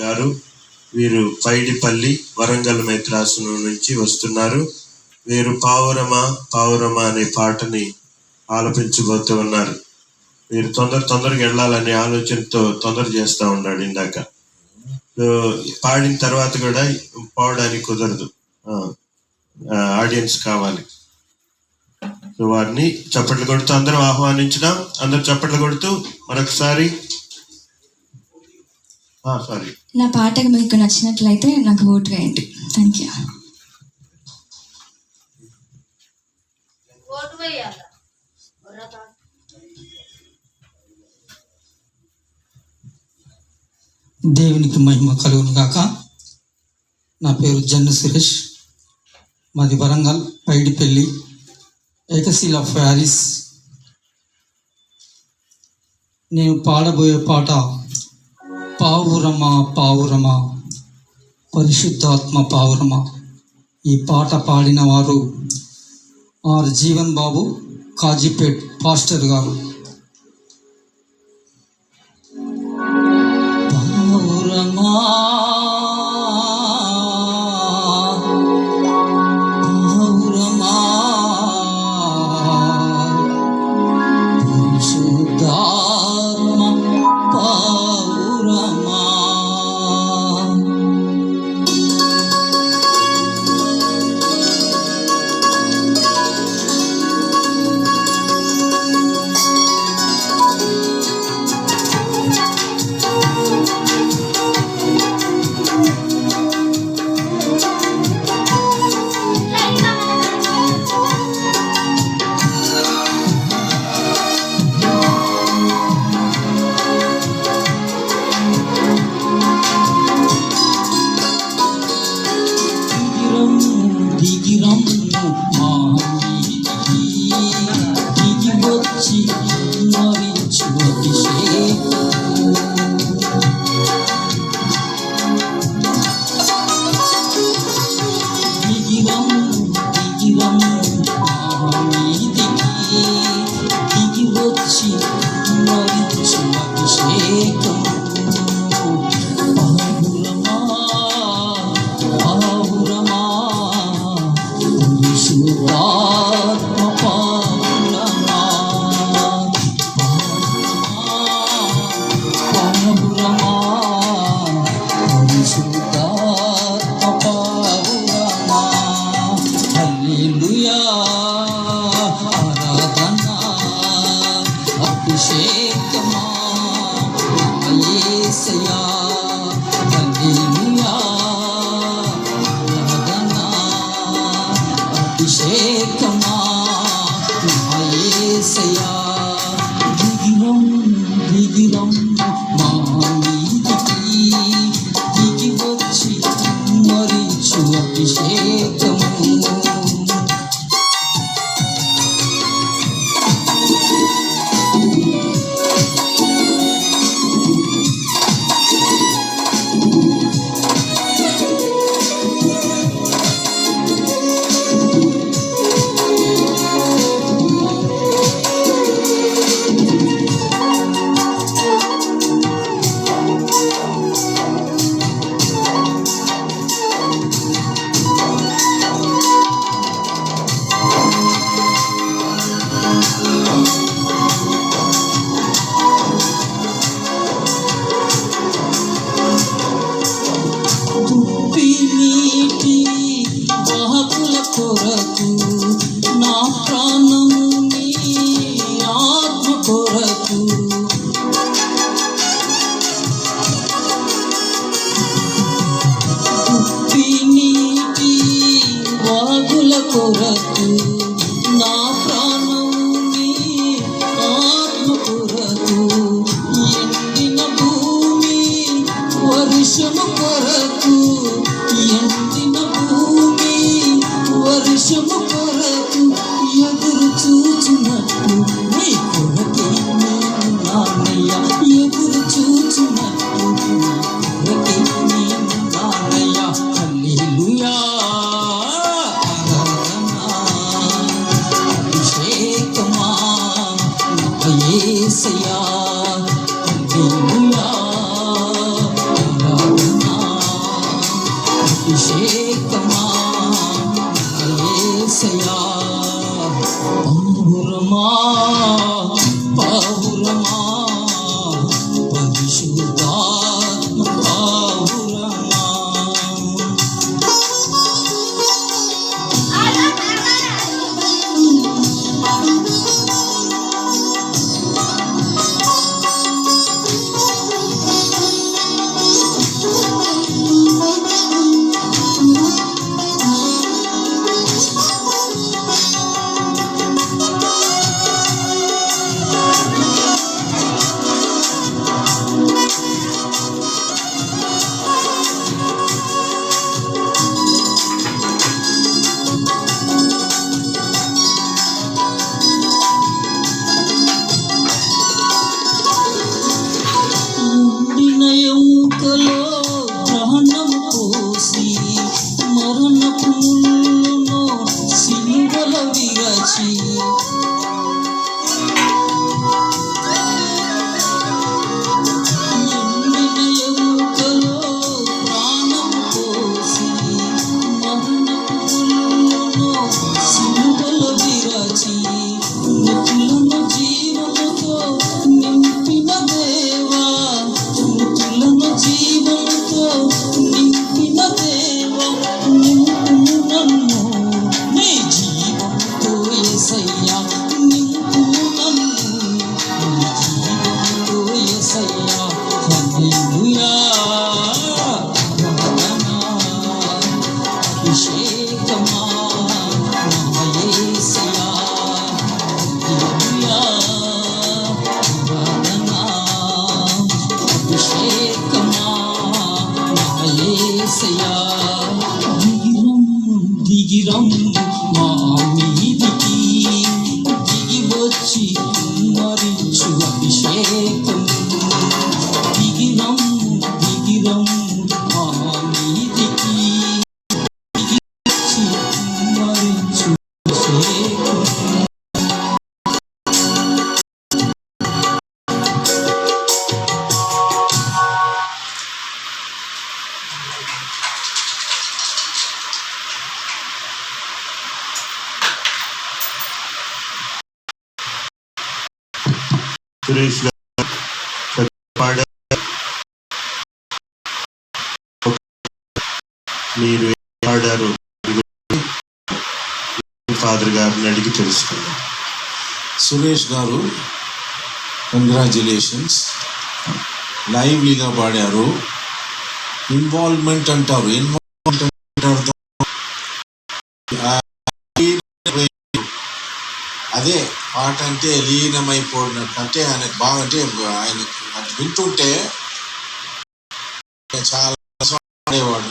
గారు వీరు పైడిపల్లి వరంగల్ మేత్రాసును నుంచి వస్తున్నారు. వీరు పావురమా అనే పాటని ఆలపించబోతూ ఉన్నారు. వీరు తొందరగా వెళ్ళాలనే ఆలోచనతో తొందర చేస్తూ ఉన్నాడు ఇందాక. పాడిన తర్వాత కూడా పోవడానికి కుదరదు, ఆడియన్స్ కావాలి. సో వారిని చప్పట్లు కొడుతూ అందరం ఆహ్వానించినాం. అందరు చప్పట్లు కొడుతూ మరొకసారి సారీ. నా పాట మీకు నచ్చినట్లయితే నాకు ఓటు వేయండి. Thank you. దేవునికి మహిమ కలుగును గాక. నా పేరు జన్ను సురేష్, మాది వరంగల్ పైడిపల్లి ఏకశీల ప్యారిస్. నేను పాడబోయే పాట పావురమా పావురమా పరిశుద్ధాత్మ పావురమా. ఈ పాట పాడిన వారు ఆర్ జీవన్ బాబు, కాజీపేట్ పాస్టర్ గారు. పావురమా పావురమా పరిశుద్ధాత్మ పావురమా. యేసయ్యా హల్లెలూయా. అభిషేకమా యేసయ్యా పావురమా పావురమా పరిశుద్ధాత్మ పావురమా ఎముకలో ప్రాణము పోసి మరణపు ముళ్ళును సిలువలో విరచి ఎండిన ఎముకలో ప్రాణము పోసి మరణపు ముళ్ళును సిలువలో విరచి మృతులను జీవముతో నింపిన దేవా మృతులను జీవముతో నింపిన దేవా నింపుము నన్ను నీ జీవముతో యేసయ్యా నింపుము నన్ను నీ జీవముతో యేసయ్యా హల్లెలూయా ఆరాధన అభిషేకమా నా యేసయ్యా హల్లెలూయా ఆరాధన అభిషేకమా నా యేసయ్యా దిగిరమ్ము మా మీదికి దిగి వచ్చి మరించు అభిషేకము దిగిరమ్ము మా మీదికి దిగి వచ్చి మరించు అభిషేకము సురేష్ గారు పాడారు. మీరు ఏం పాడారు ఫాదర్ గారిని అడిగి తెలుసుకున్నాం. సురేష్ గారు కంగ్రాచులేషన్స్, లైవ్లీగా పాడారు. ఇన్వాల్వ్మెంట్ అంటారు, ఇన్వాల్వ్మెంట్ అంటారు అదే పాట అంటే లీనమైపోయినట్టు. అంటే ఆయనకు బాగా అంటే ఆయన వింటుంటే చాలా పాడేవాడు.